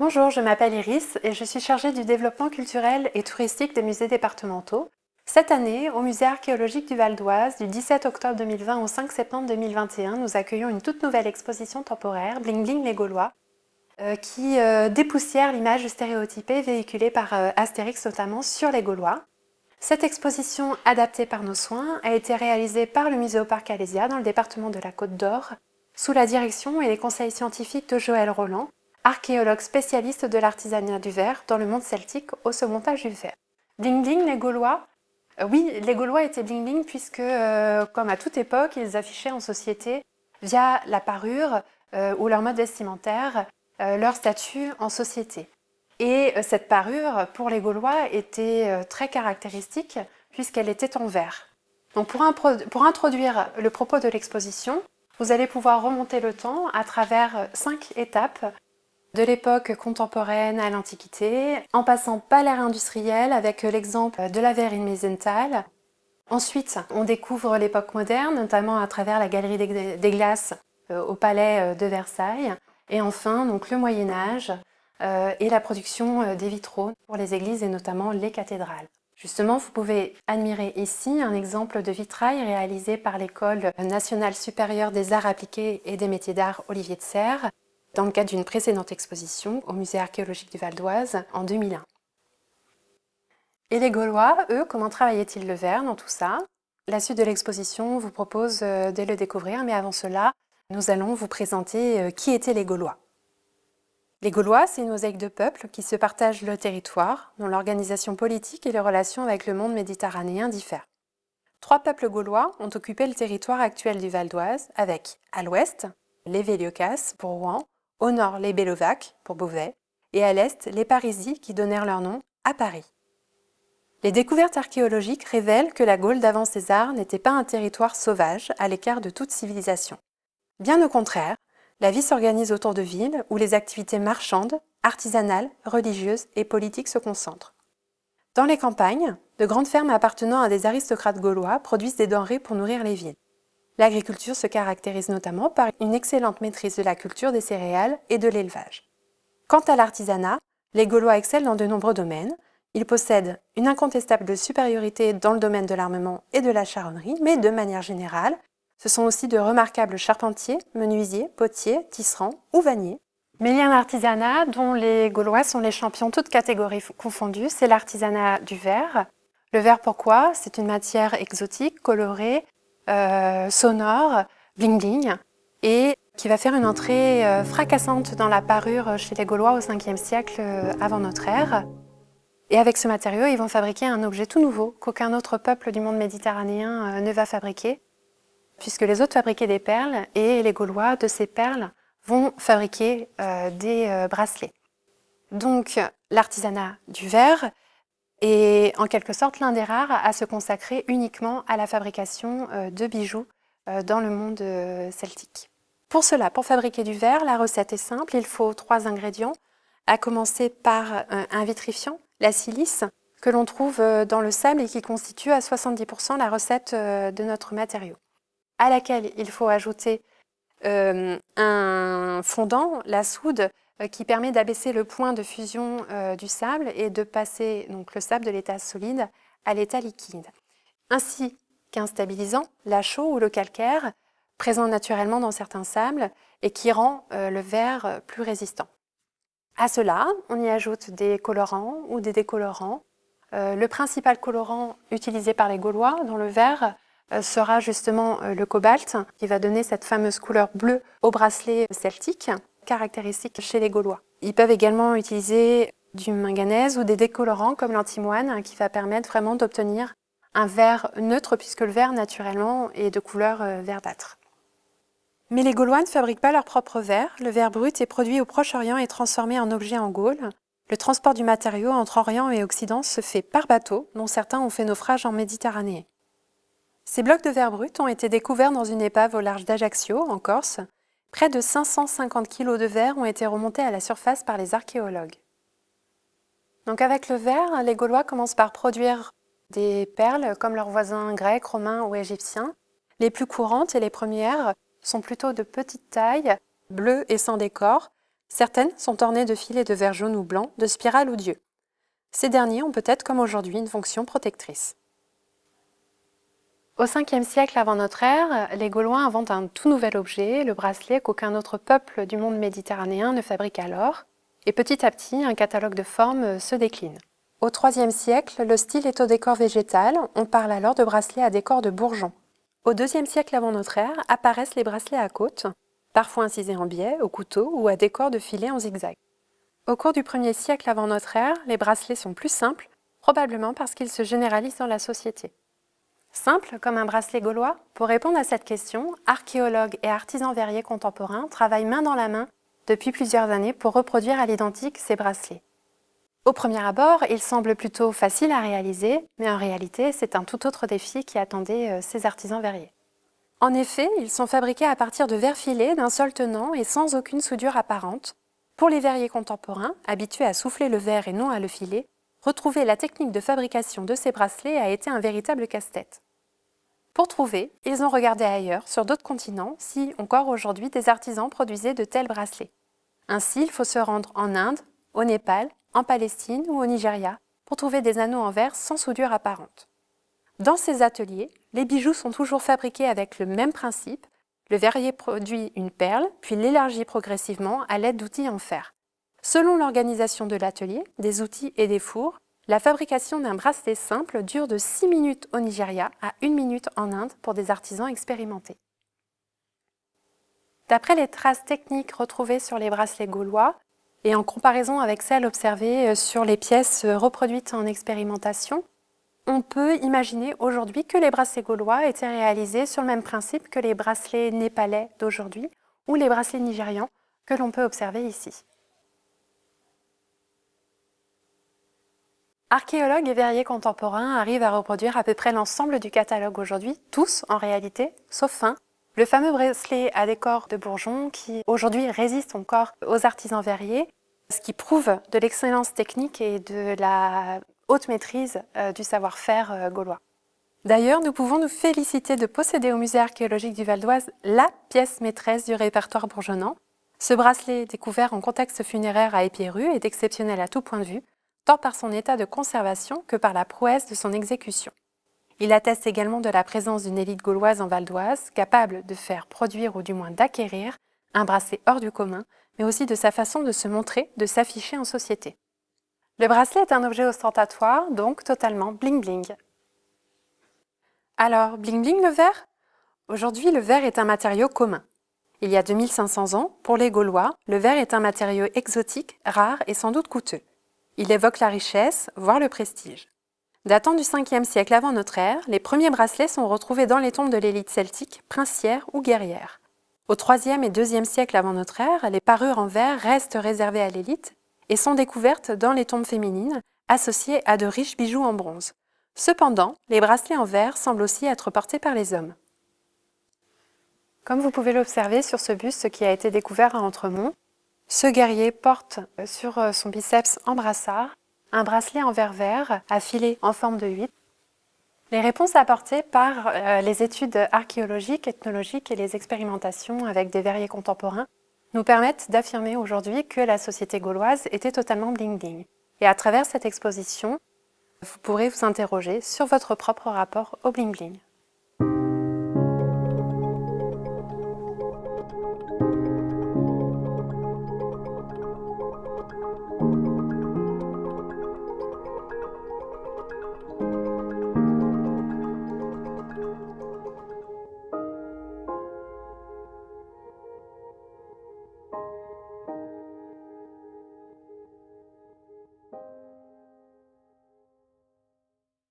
Bonjour, je m'appelle Iris et je suis chargée du développement culturel et touristique des musées départementaux. Cette année, au musée archéologique du Val d'Oise, du 17 octobre 2020 au 5 septembre 2021, nous accueillons une toute nouvelle exposition temporaire, Bling Bling les Gaulois, qui dépoussière l'image stéréotypée véhiculée par Astérix notamment sur les Gaulois. Cette exposition, adaptée par nos soins, a été réalisée par le musée au Parc Alésia dans le département de la Côte d'Or, sous la direction et les conseils scientifiques de Joël Roland, archéologue spécialiste de l'artisanat du verre dans le monde celtique au second âge du verre. Bling Bling, les Gaulois. Oui, les Gaulois étaient bling bling puisque, comme à toute époque, ils affichaient en société, via la parure ou leur mode vestimentaire, leur statut en société. Et cette parure, pour les Gaulois, était très caractéristique puisqu'elle était en verre. Donc pour introduire le propos de l'exposition, vous allez pouvoir remonter le temps à travers 5 étapes, de l'époque contemporaine à l'Antiquité, en passant par l'ère industrielle avec l'exemple de la verrine Meisenthal. Ensuite, on découvre l'époque moderne, notamment à travers la Galerie des Glaces au Palais de Versailles. Et enfin, donc, le Moyen-Âge et la production des vitraux pour les églises et notamment les cathédrales. Justement, vous pouvez admirer ici un exemple de vitrail réalisé par l'École nationale supérieure des arts appliqués et des métiers d'art Olivier de Serres, dans le cadre d'une précédente exposition au musée archéologique du Val d'Oise en 2001. Et les Gaulois, eux, comment travaillaient-ils le verre dans tout ça? La suite de l'exposition vous propose de le découvrir, mais avant cela, nous allons vous présenter qui étaient les Gaulois. Les Gaulois, c'est une mosaïque de peuples qui se partagent le territoire, dont l'organisation politique et les relations avec le monde méditerranéen diffèrent. 3 peuples gaulois ont occupé le territoire actuel du Val d'Oise, avec, à l'ouest, les Véliokas pour Rouen, au nord les Bellovaques pour Beauvais, et à l'est les Parisis qui donnèrent leur nom à Paris. Les découvertes archéologiques révèlent que la Gaule d'avant César n'était pas un territoire sauvage à l'écart de toute civilisation. Bien au contraire, la vie s'organise autour de villes où les activités marchandes, artisanales, religieuses et politiques se concentrent. Dans les campagnes, de grandes fermes appartenant à des aristocrates gaulois produisent des denrées pour nourrir les villes. L'agriculture se caractérise notamment par une excellente maîtrise de la culture des céréales et de l'élevage. Quant à l'artisanat, les Gaulois excellent dans de nombreux domaines. Ils possèdent une incontestable supériorité dans le domaine de l'armement et de la charronnerie, mais de manière générale, ce sont aussi de remarquables charpentiers, menuisiers, potiers, tisserands ou vanniers. Mais il y a un artisanat dont les Gaulois sont les champions, toutes catégories confondues, c'est l'artisanat du verre. Le verre, pourquoi? C'est une matière exotique, colorée, sonore, bling bling, et qui va faire une entrée fracassante dans la parure chez les Gaulois au 5e siècle avant notre ère. Et avec ce matériau, ils vont fabriquer un objet tout nouveau qu'aucun autre peuple du monde méditerranéen ne va fabriquer, puisque les autres fabriquaient des perles et les Gaulois, de ces perles, vont fabriquer des bracelets. Donc l'artisanat du verre est en quelque sorte l'un des rares à se consacrer uniquement à la fabrication de bijoux dans le monde celtique. Pour cela, pour fabriquer du verre, la recette est simple, il faut 3 ingrédients, à commencer par un vitrifiant, la silice, que l'on trouve dans le sable et qui constitue à 70% la recette de notre matériau, à laquelle il faut ajouter un fondant, la soude, qui permet d'abaisser le point de fusion du sable et de passer donc, le sable de l'état solide à l'état liquide. Ainsi qu'un stabilisant, la chaux ou le calcaire, présent naturellement dans certains sables et qui rend le verre plus résistant. À cela, on y ajoute des colorants ou des décolorants. Le principal colorant utilisé par les Gaulois dans le verre sera justement le cobalt, qui va donner cette fameuse couleur bleue au bracelet celtique, caractéristique chez les Gaulois. Ils peuvent également utiliser du manganèse ou des décolorants comme l'antimoine, qui va permettre vraiment d'obtenir un verre neutre, puisque le verre naturellement est de couleur verdâtre. Mais les Gaulois ne fabriquent pas leur propre verre. Le verre brut est produit au Proche-Orient et transformé en objet en Gaule. Le transport du matériau entre Orient et Occident se fait par bateau, dont certains ont fait naufrage en Méditerranée. Ces blocs de verre brut ont été découverts dans une épave au large d'Ajaccio, en Corse. Près de 550 kg de verre ont été remontés à la surface par les archéologues. Donc avec le verre, les Gaulois commencent par produire des perles comme leurs voisins grecs, romains ou égyptiens. Les plus courantes et les premières sont plutôt de petite taille, bleues et sans décor, Certaines sont ornées de filets de verre jaune ou blanc, de spirales ou d'yeux. Ces derniers ont peut-être comme aujourd'hui une fonction protectrice. Au 5e siècle avant notre ère, les Gaulois inventent un tout nouvel objet, le bracelet qu'aucun autre peuple du monde méditerranéen ne fabrique alors, et petit à petit, un catalogue de formes se décline. Au 3e siècle, le style est au décor végétal, on parle alors de bracelets à décor de bourgeons. Au 2e siècle avant notre ère, apparaissent les bracelets à côte, parfois incisés en biais, au couteau ou à décor de filets en zigzag. Au cours du 1er siècle avant notre ère, les bracelets sont plus simples, probablement parce qu'ils se généralisent dans la société. Simple comme un bracelet gaulois? Pour répondre à cette question, archéologues et artisans verriers contemporains travaillent main dans la main depuis plusieurs années pour reproduire à l'identique ces bracelets. Au premier abord, ils semblent plutôt faciles à réaliser, mais en réalité, c'est un tout autre défi qui attendait ces artisans verriers. En effet, ils sont fabriqués à partir de verre filé d'un seul tenant et sans aucune soudure apparente. Pour les verriers contemporains, habitués à souffler le verre et non à le filer, retrouver la technique de fabrication de ces bracelets a été un véritable casse-tête. Pour trouver, ils ont regardé ailleurs, sur d'autres continents, si encore aujourd'hui des artisans produisaient de tels bracelets. Ainsi, il faut se rendre en Inde, au Népal, en Palestine ou au Nigeria pour trouver des anneaux en verre sans soudure apparente. Dans ces ateliers, les bijoux sont toujours fabriqués avec le même principe. Le verrier produit une perle, puis l'élargit progressivement à l'aide d'outils en fer. Selon l'organisation de l'atelier, des outils et des fours, la fabrication d'un bracelet simple dure de 6 minutes au Nigeria à 1 minute en Inde pour des artisans expérimentés. D'après les traces techniques retrouvées sur les bracelets gaulois, et en comparaison avec celles observées sur les pièces reproduites en expérimentation, on peut imaginer aujourd'hui que les bracelets gaulois étaient réalisés sur le même principe que les bracelets népalais d'aujourd'hui ou les bracelets nigérians que l'on peut observer ici. Archéologues et verriers contemporains arrivent à reproduire à peu près l'ensemble du catalogue aujourd'hui, tous en réalité, sauf un, le fameux bracelet à décor de bourgeon qui aujourd'hui résiste encore aux artisans verriers, ce qui prouve de l'excellence technique et de la haute maîtrise du savoir-faire gaulois. D'ailleurs, nous pouvons nous féliciter de posséder au musée archéologique du Val d'Oise la pièce maîtresse du répertoire bourgeonnant. Ce bracelet, découvert en contexte funéraire à Épierru, est exceptionnel à tout point de vue, tant par son état de conservation que par la prouesse de son exécution. Il atteste également de la présence d'une élite gauloise en Val d'Oise, capable de faire produire ou du moins d'acquérir un bracelet hors du commun, mais aussi de sa façon de se montrer, de s'afficher en société. Le bracelet est un objet ostentatoire, donc totalement bling-bling. Alors, bling-bling le verre? Aujourd'hui, le verre est un matériau commun. Il y a 2500 ans, pour les Gaulois, le verre est un matériau exotique, rare et sans doute coûteux. Il évoque la richesse, voire le prestige. Datant du 5e siècle avant notre ère, les premiers bracelets sont retrouvés dans les tombes de l'élite celtique, princière ou guerrière. Au 3e et 2e siècle avant notre ère, les parures en verre restent réservées à l'élite et sont découvertes dans les tombes féminines, associées à de riches bijoux en bronze. Cependant, les bracelets en verre semblent aussi être portés par les hommes. Comme vous pouvez l'observer sur ce buste qui a été découvert à Entremont, ce guerrier porte sur son biceps en brassard un bracelet en verre vert à filet en forme de 8. Les réponses apportées par les études archéologiques, ethnologiques et les expérimentations avec des verriers contemporains nous permettent d'affirmer aujourd'hui que la société gauloise était totalement bling-bling. Et à travers cette exposition, vous pourrez vous interroger sur votre propre rapport au bling-bling.